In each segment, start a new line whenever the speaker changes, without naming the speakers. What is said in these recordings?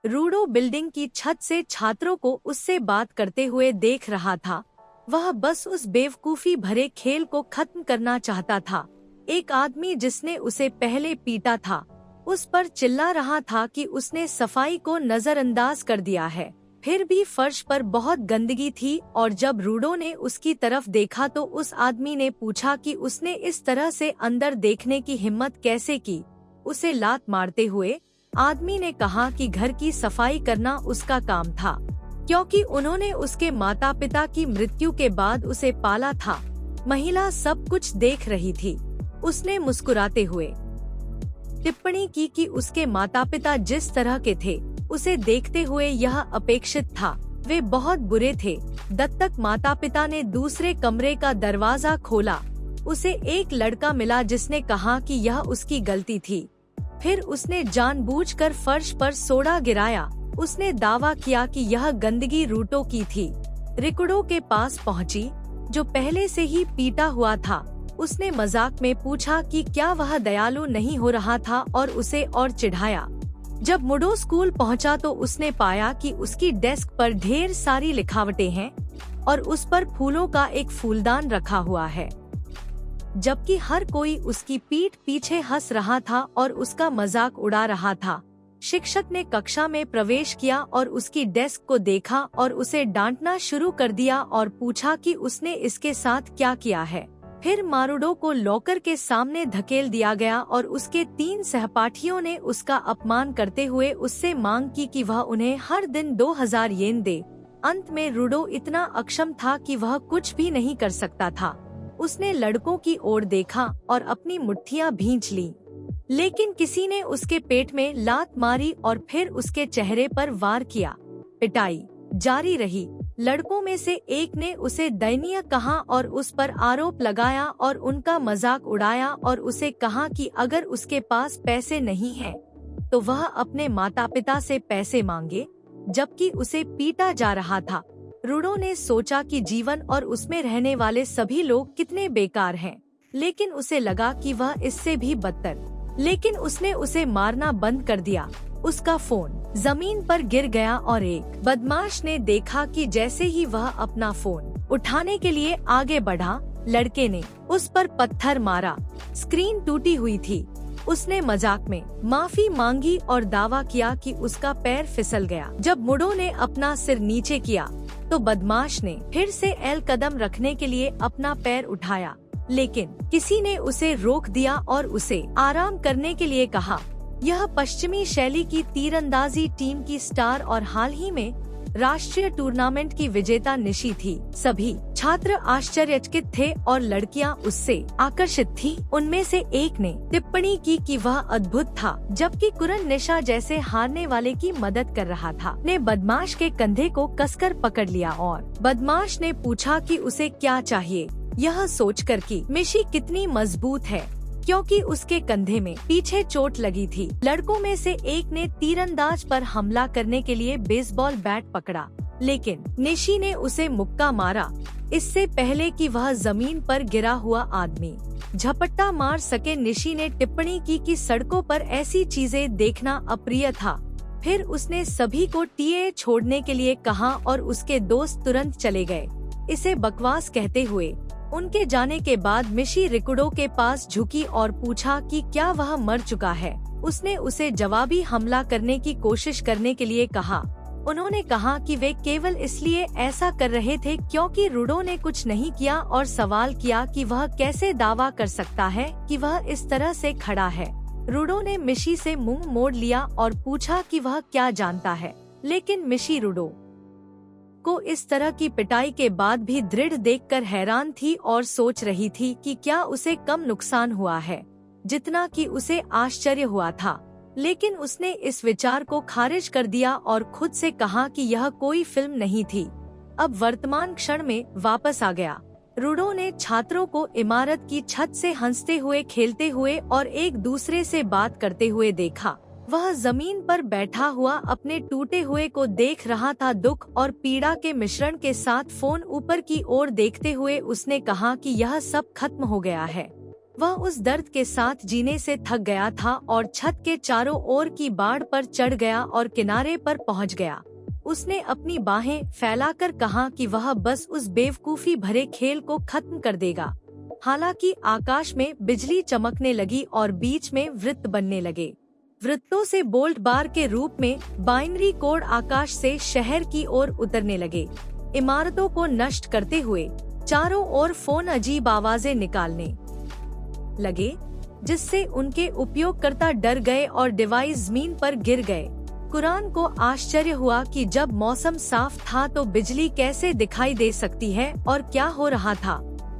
रूडो building की छत से छात्रों को उससे बात करते हुए देख रहा था। वह बस उस बेवकूफी भरे खेल को खत्म करना चाहता था। एक आदमी जिसने उसे पहले पीटा था, उस पर चिल्ला रहा था कि उसने सफाई को नजरअंदाज कर दिया है। फिर भी फर्श पर बहुत गंदगी थी और जब रूडो ने उसकी तरफ देखा तो उस आदमी ने पूछा कि उसने इस तरह से अंदर देखने की हिम्मत कैसे की। उसे लात मारते हुए आदमी ने कहा कि घर की सफाई करना उसका काम था, क्योंकि उन्होंने उसके माता पिता की मृत्यु के बाद उसे पाला था। महिला सब कुछ देख रही थी। उसने मुस्कुराते हुए टिप्पणी की कि उसके माता पिता जिस तरह के थे, उसे देखते हुए यह अपेक्षित था। वे बहुत बुरे थे। दत्तक माता पिता ने दूसरे कमरे का दरवाजा खोला। उसे एक लड़का मिला जिसने कहा कि यह उसकी गलती थी। फिर उसने जानबूझकर फर्श पर सोडा गिराया। उसने दावा किया कि यह गंदगी रूटो की थी। रिकुडो के पास पहुंची, जो पहले से ही पीटा हुआ था। उसने मजाक में पूछा कि क्या वह दयालु नहीं हो रहा था और उसे और चिढ़ाया। जब मुडो स्कूल पहुंचा तो उसने पाया कि उसकी डेस्क पर ढेर सारी लिखावटें हैं और उस पर फूलों का एक फूलदान रखा हुआ है, जबकि हर कोई उसकी पीठ पीछे हंस रहा था और उसका मजाक उड़ा रहा था। शिक्षक ने कक्षा में प्रवेश किया और उसकी डेस्क को देखा और उसे डांटना शुरू कर दिया और पूछा कि उसने इसके साथ क्या किया है। फिर मारुडो को लॉकर के सामने धकेल दिया गया और उसके 3 सहपाठियों ने उसका अपमान करते हुए उससे मांग की कि वह उन्हें हर दिन 2000 येन दे। अंत में रूडो इतना अक्षम था कि वह कुछ भी नहीं कर सकता था। उसने लड़कों की ओर देखा और अपनी मुट्ठियां भींच ली, लेकिन किसी ने उसके पेट में लात मारी और फिर उसके चेहरे पर वार किया। पिटाई जारी रही। लड़कों में से एक ने उसे दयनीय कहा और उस पर आरोप लगाया और उनका मजाक उड़ाया और उसे कहा कि अगर उसके पास पैसे नहीं हैं, तो वह अपने माता पिता से पैसे मांगे, जबकि उसे पीटा जा रहा था। रूडो ने सोचा कि जीवन और उसमें रहने वाले सभी लोग कितने बेकार हैं, लेकिन उसे लगा कि वह इससे भी बदतर। लेकिन उसने उसे मारना बंद कर दिया। उसका फोन जमीन पर गिर गया और एक बदमाश ने देखा कि जैसे ही वह अपना फोन उठाने के लिए आगे बढ़ा, लड़के ने उस पर पत्थर मारा। स्क्रीन टूटी हुई थी। उसने मजाक में माफी मांगी और दावा किया कि उसका पैर फिसल गया। जब मुडो ने अपना सिर नीचे किया तो बदमाश ने फिर से एल कदम रखने के लिए अपना पैर उठाया, लेकिन किसी ने उसे रोक दिया और उसे आराम करने के लिए कहा। यह पश्चिमी शैली की तीरंदाजी टीम की स्टार और हाल ही में राष्ट्रीय टूर्नामेंट की विजेता निशी थी। सभी छात्र आश्चर्यचकित थे और लड़कियां उससे आकर्षित थीं। उनमें से एक ने टिप्पणी की कि वह अद्भुत था, जबकि कुरन निशा जैसे हारने वाले की मदद कर रहा था। ने बदमाश के कंधे को कसकर पकड़ लिया और बदमाश ने पूछा कि उसे क्या चाहिए, यह सोचकर कि मिशी कितनी मजबूत है, क्योंकि उसके कंधे में पीछे चोट लगी थी। लड़कों में से एक ने तीरंदाज पर हमला करने के लिए बेसबॉल बैट पकड़ा, लेकिन निशी ने उसे मुक्का मारा इससे पहले कि वह जमीन पर गिरा हुआ आदमी झपट्टा मार सके। निशी ने टिप्पणी की कि सड़कों पर ऐसी चीजें देखना अप्रिय था। फिर उसने सभी को टीए छोड़ने के लिए कहा और उसके दोस्त तुरंत चले गए, इसे बकवास कहते हुए। उनके जाने के बाद मिशी रिकुडो के पास झुकी और पूछा कि क्या वह मर चुका है। उसने उसे जवाबी हमला करने की कोशिश करने के लिए कहा। उन्होंने कहा कि वे केवल इसलिए ऐसा कर रहे थे क्योंकि रूडो ने कुछ नहीं किया और सवाल किया कि वह कैसे दावा कर सकता है कि वह इस तरह से खड़ा है। रूडो ने मिशी से मुंह मोड़ लिया और पूछा कि वह क्या जानता है, लेकिन मिशी रूडो को इस तरह की पिटाई के बाद भी दृढ़ देखकर हैरान थी और सोच रही थी कि क्या उसे कम नुकसान हुआ है जितना कि उसे आश्चर्य हुआ था। लेकिन उसने इस विचार को खारिज कर दिया और खुद से कहा कि यह कोई फिल्म नहीं थी। अब वर्तमान क्षण में वापस आ गया। रूडो ने छात्रों को इमारत की छत से हंसते हुए, खेलते हुए और एक दूसरे से बात करते हुए देखा। वह जमीन पर बैठा हुआ अपने टूटे हुए को देख रहा था। दुख और पीड़ा के मिश्रण के साथ फोन ऊपर की ओर देखते हुए उसने कहा कि यह सब खत्म हो गया है। वह उस दर्द के साथ जीने से थक गया था और छत के चारों ओर की बाड़ पर चढ़ गया और किनारे पर पहुंच गया। उसने अपनी बाहें फैलाकर कहा कि वह बस उस बेवकूफी भरे खेल को खत्म कर देगा। हालांकि आकाश में बिजली चमकने लगी और बीच में वृत्त बनने लगे। वृत्तों से बोल्ट बार के रूप में बाइनरी कोड आकाश से शहर की ओर उतरने लगे, इमारतों को नष्ट करते हुए। चारों ओर फोन अजीब आवाजें निकालने लगे, जिससे उनके उपयोगकर्ता डर गए और डिवाइस जमीन पर गिर गए। कुरान को आश्चर्य हुआ कि जब मौसम साफ था तो बिजली कैसे दिखाई दे सकती है और क्या हो रहा था।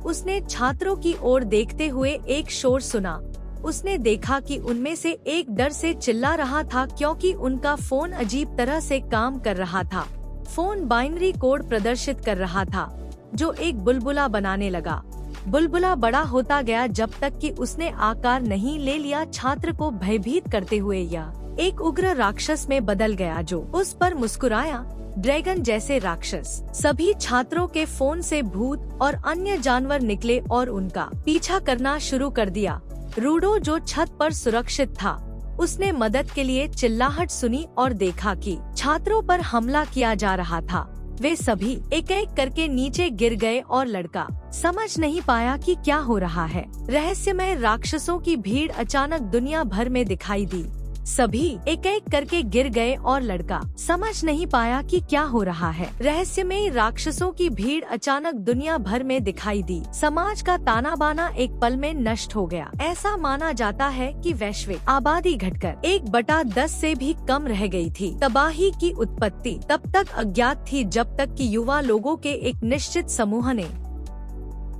उसने छात्रों की ओर देखते हुए एक शोर सुना। उसने देखा कि उनमें से एक डर से चिल्ला रहा था क्योंकि उनका फोन अजीब तरह से काम कर रहा था। फोन बाइनरी कोड प्रदर्शित कर रहा था, जो एक बुलबुला बनाने लगा। बुलबुला बड़ा होता गया जब तक कि उसने आकार नहीं ले लिया। छात्र को भयभीत करते हुए यह एक उग्र राक्षस में बदल गया जो उस पर मुस्कुराया। ड्रैगन जैसे राक्षस। सभी छात्रों के फोन से भूत और अन्य जानवर निकले और उनका पीछा करना शुरू कर दिया। रूडो, जो छत पर सुरक्षित था, उसने मदद के लिए चिल्लाहट सुनी और देखा कि छात्रों पर हमला किया जा रहा था। वे सभी एक एक करके नीचे गिर गए और लड़का समझ नहीं पाया कि क्या हो रहा है। रहस्यमय राक्षसों की भीड़ अचानक दुनिया भर में दिखाई दी। सभी एक एक करके गिर गए और लड़का समझ नहीं पाया कि क्या हो रहा है। रहस्यमय राक्षसों की भीड़ अचानक दुनिया भर में दिखाई दी। समाज का ताना बाना एक पल में नष्ट हो गया। ऐसा माना जाता है कि वैश्विक आबादी घटकर 1/10 से भी कम रह गई थी। तबाही की उत्पत्ति तब तक अज्ञात थी जब तक कि युवा लोगों के एक निश्चित समूह ने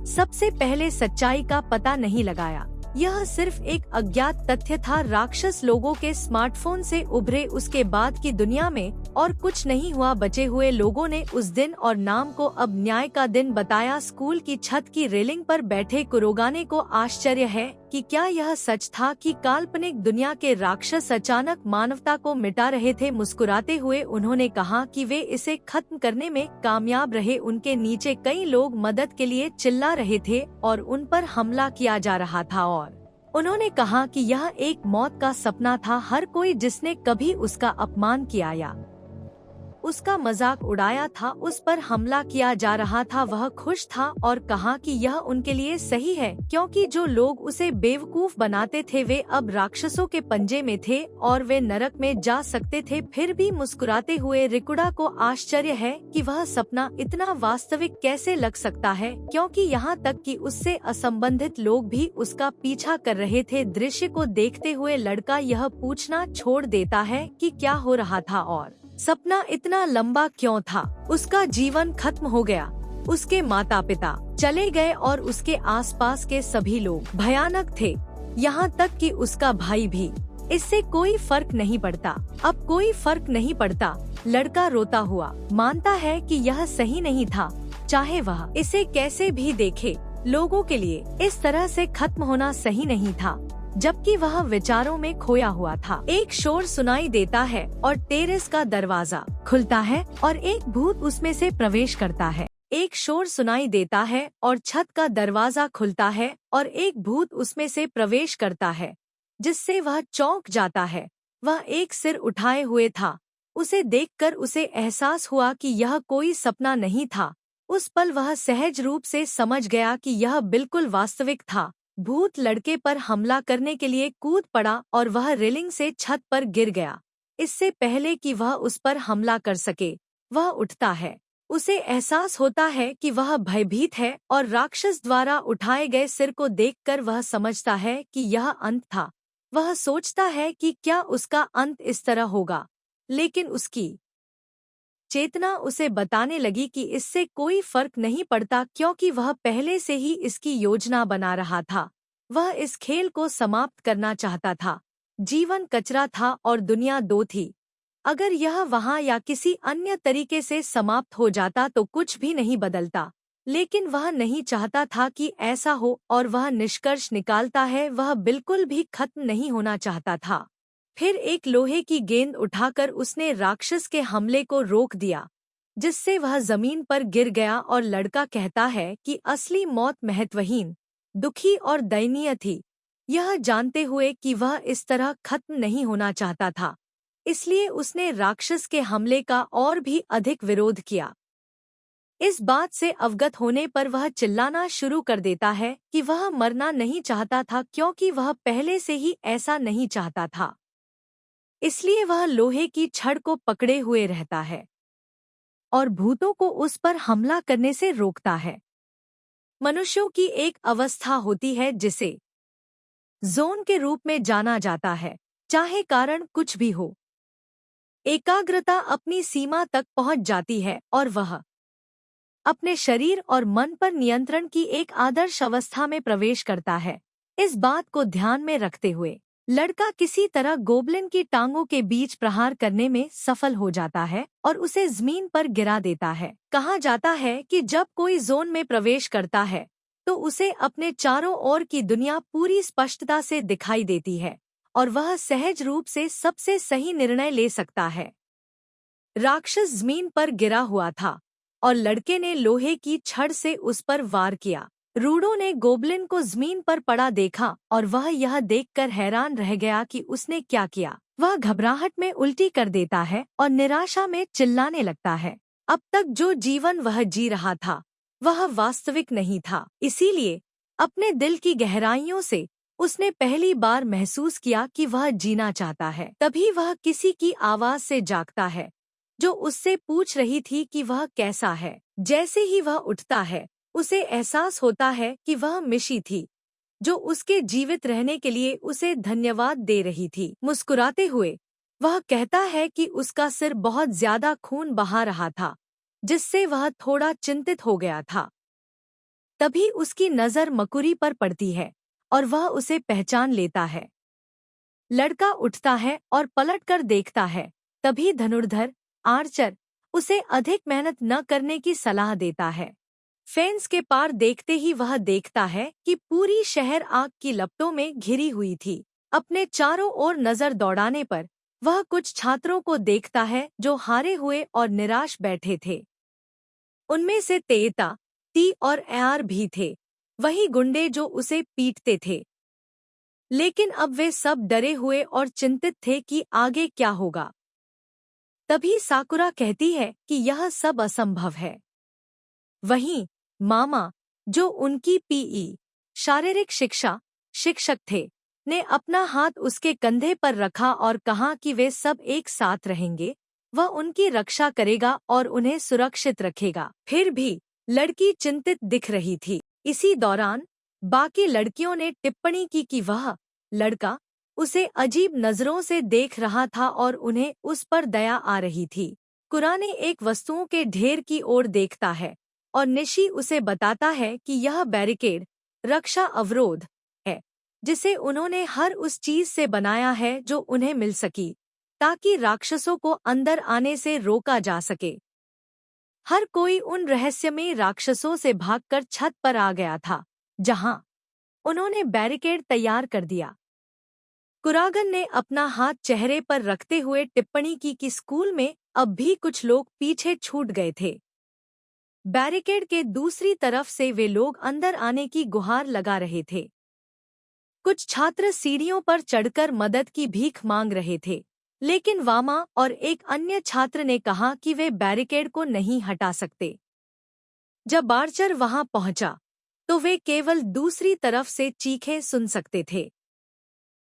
सबसे पहले सच्चाई का पता नहीं लगाया। यह सिर्फ एक अज्ञात तथ्य था। राक्षस लोगों के स्मार्टफोन से उभरे उसके बाद की दुनिया में और कुछ नहीं हुआ। बचे हुए लोगों ने उस दिन और नाम को अब न्याय का दिन बताया। स्कूल की छत की रेलिंग पर बैठे कुरोगाने को आश्चर्य है कि क्या यह सच था कि काल्पनिक दुनिया के राक्षस अचानक मानवता को मिटा रहे थे। मुस्कुराते हुए उन्होंने कहा कि वे इसे खत्म करने में कामयाब रहे। उनके नीचे कई लोग मदद के लिए चिल्ला रहे थे और उन पर हमला किया जा रहा था और उन्होंने कहा कि यह एक मौत का सपना था। हर कोई जिसने कभी उसका अपमान किया या उसका मजाक उड़ाया था, उस पर हमला किया जा रहा था। वह खुश था और कहा कि यह उनके लिए सही है, क्योंकि जो लोग उसे बेवकूफ बनाते थे वे अब राक्षसों के पंजे में थे और वे नरक में जा सकते थे। फिर भी मुस्कुराते हुए रिकुडा को आश्चर्य है कि वह सपना इतना वास्तविक कैसे लग सकता है, क्योंकि यहाँ तक कि उससे असंबंधित लोग भी उसका पीछा कर रहे थे। दृश्य को देखते हुए लड़का यह पूछना छोड़ देता है कि क्या हो रहा था और सपना इतना लंबा क्यों था। उसका जीवन खत्म हो गया। उसके माता पिता चले गए और उसके आसपास के सभी लोग भयानक थे, यहाँ तक कि उसका भाई भी। इससे कोई फर्क नहीं पड़ता, अब कोई फर्क नहीं पड़ता। लड़का रोता हुआ मानता है कि यह सही नहीं था, चाहे वह इसे कैसे भी देखे। लोगों के लिए इस तरह से खत्म होना सही नहीं था, जबकि वह विचारों में खोया हुआ था। एक शोर सुनाई देता है और टेरेस का दरवाजा खुलता है और एक भूत उसमें से प्रवेश करता है। एक शोर सुनाई देता है और छत का दरवाजा खुलता है और एक भूत उसमें से प्रवेश करता है, जिससे वह चौंक जाता है। वह एक सिर उठाए हुए था। उसे देखकर उसे एहसास हुआ कि यह कोई सपना नहीं था। उस पल वह सहज रूप से समझ गया कि यह बिल्कुल वास्तविक था। भूत लड़के पर हमला करने के लिए कूद पड़ा और वह रेलिंग से छत पर गिर गया। इससे पहले कि वह उस पर हमला कर सके, वह उठता है। उसे एहसास होता है कि वह भयभीत है और राक्षस द्वारा उठाए गए सिर को देखकर वह समझता है कि यह अंत था। वह सोचता है कि क्या उसका अंत इस तरह होगा, लेकिन उसकी चेतना उसे बताने लगी कि इससे कोई फर्क नहीं पड़ता, क्योंकि वह पहले से ही इसकी योजना बना रहा था। वह इस खेल को समाप्त करना चाहता था। जीवन कचरा था और दुनिया दो थी। अगर यह वहाँ या किसी अन्य तरीके से समाप्त हो जाता तो कुछ भी नहीं बदलता, लेकिन वह नहीं चाहता था कि ऐसा हो और वह निष्कर्ष निकालता है वह बिल्कुल भी खत्म नहीं होना चाहता था। फिर एक लोहे की गेंद उठाकर उसने राक्षस के हमले को रोक दिया, जिससे वह जमीन पर गिर गया और लड़का कहता है कि असली मौत महत्वहीन दुखी और दयनीय थी, यह जानते हुए कि वह इस तरह खत्म नहीं होना चाहता था। इसलिए उसने राक्षस के हमले का और भी अधिक विरोध किया। इस बात से अवगत होने पर वह चिल्लाना शुरू कर देता है कि वह मरना नहीं चाहता था, क्योंकि वह पहले से ही ऐसा नहीं चाहता था। इसलिए वह लोहे की छड़ को पकड़े हुए रहता है और भूतों को उस पर हमला करने से रोकता है। मनुष्यों की एक अवस्था होती है जिसे जोन के रूप में जाना जाता है, चाहे कारण कुछ भी हो। एकाग्रता अपनी सीमा तक पहुंच जाती है और वह अपने शरीर और मन पर नियंत्रण की एक आदर्श अवस्था में प्रवेश करता है। इस बात को ध्यान में रखते हुए लड़का किसी तरह गोबलिन की टांगों के बीच प्रहार करने में सफल हो जाता है और उसे जमीन पर गिरा देता है। कहा जाता है कि जब कोई जोन में प्रवेश करता है तो उसे अपने चारों ओर की दुनिया पूरी स्पष्टता से दिखाई देती है और वह सहज रूप से सबसे सही निर्णय ले सकता है। राक्षस जमीन पर गिरा हुआ था और लड़के ने लोहे की छड़ से उस पर वार किया। रूडो ने गोबलिन को जमीन पर पड़ा देखा और वह यह देखकर हैरान रह गया कि उसने क्या किया। वह घबराहट में उल्टी कर देता है और निराशा में चिल्लाने लगता है। अब तक जो जीवन वह जी रहा था वह वास्तविक नहीं था, इसीलिए अपने दिल की गहराइयों से उसने पहली बार महसूस किया कि वह जीना चाहता है। तभी वह किसी की आवाज से जागता है जो उससे पूछ रही थी कि वह कैसा है। जैसे ही वह उठता है उसे एहसास होता है कि वह मिशी थी, जो उसके जीवित रहने के लिए उसे धन्यवाद दे रही थी। मुस्कुराते हुए वह कहता है कि उसका सिर बहुत ज्यादा खून बहा रहा था, जिससे वह थोड़ा चिंतित हो गया था। तभी उसकी नजर मकुरी पर पड़ती है और वह उसे पहचान लेता है। लड़का उठता है और पलटकर देखता है। तभी धनुर्धर आर्चर उसे अधिक मेहनत न करने की सलाह देता है। फेंस के पार देखते ही वह देखता है कि पूरी शहर आग की लपटों में घिरी हुई थी। अपने चारों ओर नजर दौड़ाने पर वह कुछ छात्रों को देखता है जो हारे हुए और निराश बैठे थे। उनमें से तेता, ती और एआर भी थे, वही गुंडे जो उसे पीटते थे। लेकिन अब वे सब डरे हुए और चिंतित थे कि आगे क्या होगा। तभी साकुरा कहती है कि यह सब असंभव है। वहीं मामा, जो उनकी पीई शारीरिक शिक्षा शिक्षक थे, ने अपना हाथ उसके कंधे पर रखा और कहा कि वे सब एक साथ रहेंगे, वह उनकी रक्षा करेगा और उन्हें सुरक्षित रखेगा। फिर भी लड़की चिंतित दिख रही थी। इसी दौरान बाकी लड़कियों ने टिप्पणी की कि वह लड़का उसे अजीब नजरों से देख रहा था और उन्हें उस पर दया आ रही थी। कुराने एक वस्तुओं के ढेर की ओर देखता है और निशी उसे बताता है कि यह बैरिकेड रक्षा अवरोध है, जिसे उन्होंने हर उस चीज से बनाया है जो उन्हें मिल सकी, ताकि राक्षसों को अंदर आने से रोका जा सके। हर कोई उन रहस्यमयी राक्षसों से भागकर छत पर आ गया था, जहां उन्होंने बैरिकेड तैयार कर दिया। कुरागन ने अपना हाथ चेहरे पर रखते हुए टिप्पणी की कि स्कूल में अब भी कुछ लोग पीछे छूट गए थे। बैरिकेड के दूसरी तरफ से वे लोग अंदर आने की गुहार लगा रहे थे। कुछ छात्र सीढ़ियों पर चढ़कर मदद की भीख मांग रहे थे, लेकिन वामा और एक अन्य छात्र ने कहा कि वे बैरिकेड को नहीं हटा सकते। जब आर्चर वहां पहुंचा तो वे केवल दूसरी तरफ से चीखें सुन सकते थे।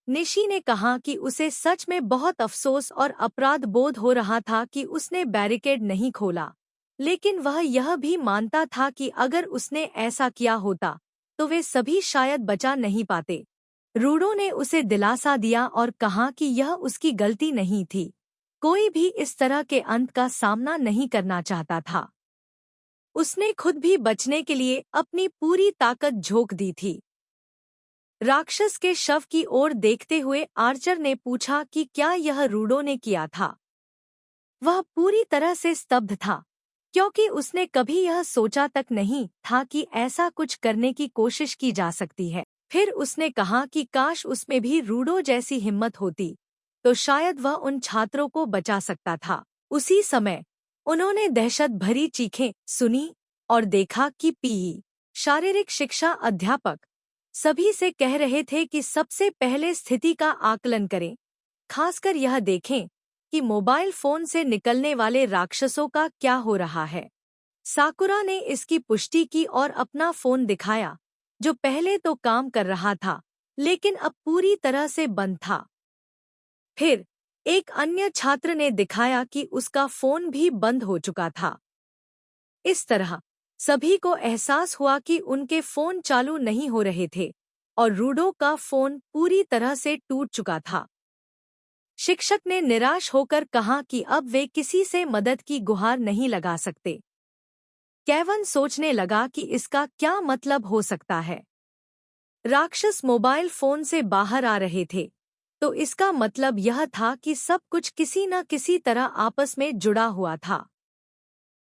निशी ने कहा कि उसे सच में बहुत अफसोस और अपराध बोध हो रहा था कि उसने बैरिकेड नहीं खोला, लेकिन वह यह भी मानता था कि अगर उसने ऐसा किया होता तो वे सभी शायद बचा नहीं पाते। रूडो ने उसे दिलासा दिया और कहा कि यह उसकी गलती नहीं थी। कोई भी इस तरह के अंत का सामना नहीं करना चाहता था। उसने खुद भी बचने के लिए अपनी पूरी ताकत झोंक दी थी। राक्षस के शव की ओर देखते हुए आर्चर ने पूछा कि क्या यह रूडो ने किया था। वह पूरी तरह से स्तब्ध था, क्योंकि उसने कभी यह सोचा तक नहीं था कि ऐसा कुछ करने की कोशिश की जा सकती है। फिर उसने कहा कि काश उसमें भी रूडो जैसी हिम्मत होती, तो शायद वह उन छात्रों को बचा सकता था। उसी समय उन्होंने दहशत भरी चीखें सुनी और देखा कि पीई शारीरिक शिक्षा अध्यापक सभी से कह रहे थे कि सबसे पहले स्थिति का आकलन करें, खासकर यह देखें कि मोबाइल फोन से निकलने वाले राक्षसों का क्या हो रहा है। साकुरा ने इसकी पुष्टि की और अपना फोन दिखाया, जो पहले तो काम कर रहा था लेकिन अब पूरी तरह से बंद था। फिर एक अन्य छात्र ने दिखाया कि उसका फोन भी बंद हो चुका था। इस तरह सभी को एहसास हुआ कि उनके फोन चालू नहीं हो रहे थे और रूडो का फोन पूरी तरह से टूट चुका था। शिक्षक ने निराश होकर कहा कि अब वे किसी से मदद की गुहार नहीं लगा सकते। केवन सोचने लगा कि इसका क्या मतलब हो सकता है। राक्षस मोबाइल फोन से बाहर आ रहे थे, तो इसका मतलब यह था कि सब कुछ किसी न किसी तरह आपस में जुड़ा हुआ था।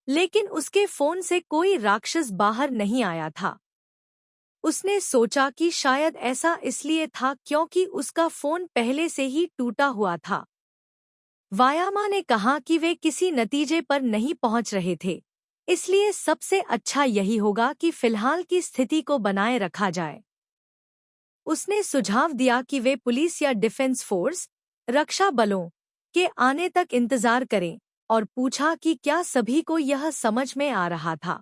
लेकिन उसके फोन से कोई राक्षस बाहर नहीं आया था। उसने सोचा कि शायद ऐसा इसलिए था क्योंकि उसका फोन पहले से ही टूटा हुआ था। वायामा ने कहा कि वे किसी नतीजे पर नहीं पहुंच रहे थे, इसलिए सबसे अच्छा यही होगा कि फिलहाल की स्थिति को बनाए रखा जाए। उसने सुझाव दिया कि वे पुलिस या डिफेंस फोर्स, रक्षा बलों के आने तक इंतजार करें और पूछा कि क्या सभी को यह समझ में आ रहा था।